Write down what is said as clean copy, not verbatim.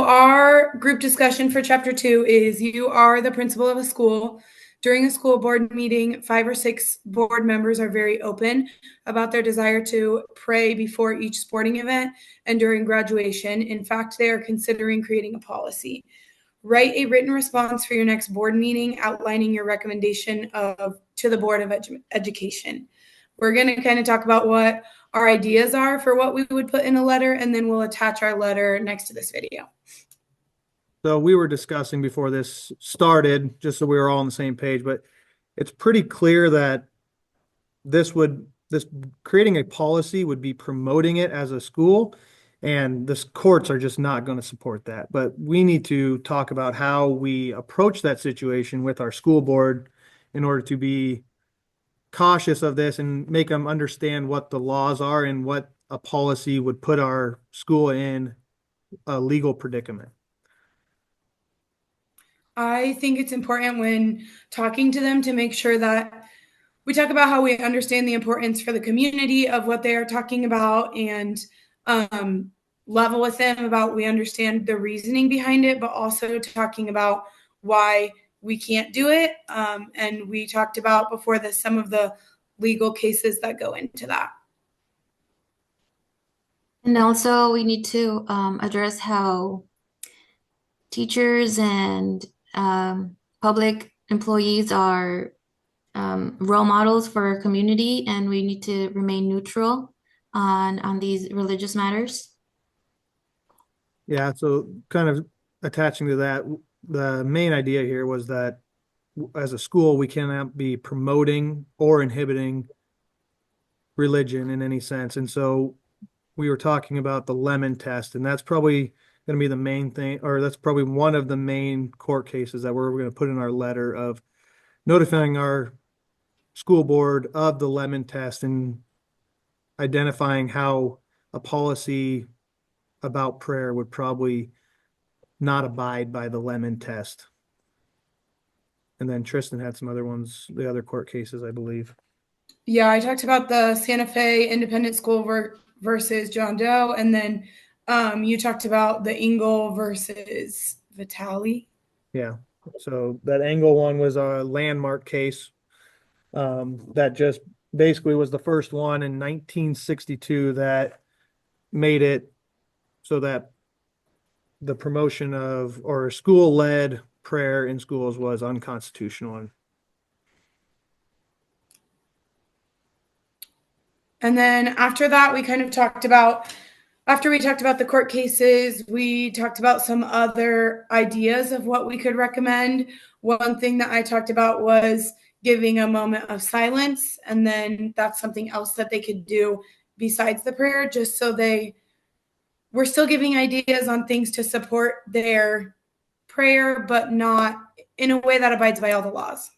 our group discussion for chapter 2 is you are the principal of a school. During a school board meeting, 5 or 6 board members are very open about their desire to pray before each sporting event and during graduation. In fact, they are considering creating a policy. Write a written response for your next board meeting outlining your recommendation to the Board of Education. We're going to kind of talk about what our ideas are for what we would put in a letter, and then we'll attach our letter next to this video. So we were discussing before this started, just so we were all on the same page, but it's pretty clear that this creating a policy would be promoting it as a school, and the courts are just not going to support that. But we need to talk about how we approach that situation with our school board in order to be cautious of this and make them understand what the laws are and what a policy would put our school in a legal predicament. I think it's important when talking to them to make sure that we talk about how we understand the importance for the community of what they are talking about, and level with them about we understand the reasoning behind it, but also talking about why we can't do it. And we talked about before this some of the legal cases that go into that. And also we need to address how teachers and public employees are role models for our community, and we need to remain neutral on these religious matters. Yeah, so kind of attaching to that, the main idea here was that as a school, we cannot be promoting or inhibiting religion in any sense. And so we were talking about the lemon test, and that's probably going to be the main thing, or that's probably one of the main court cases that we're going to put in our letter of notifying our school board of the lemon test and identifying how a policy about prayer would probably not abide by the lemon test. And then Tristin had some other ones, the other court cases, I believe. Yeah, I talked about the Santa Fe Independent School versus John Doe, and then you talked about the Engel versus Vitale. Yeah, so that Engel one was a landmark case that just basically was the first one in 1962 that made it so that the promotion of or school-led prayer in schools was unconstitutional. And then after that, we kind of talked about, after we talked about the court cases, we talked about some other ideas of what we could recommend. One thing that I talked about was giving a moment of silence, and then that's something else that they could do besides the prayer, just so we're still giving ideas on things to support their prayer, but not in a way that abides by all the laws.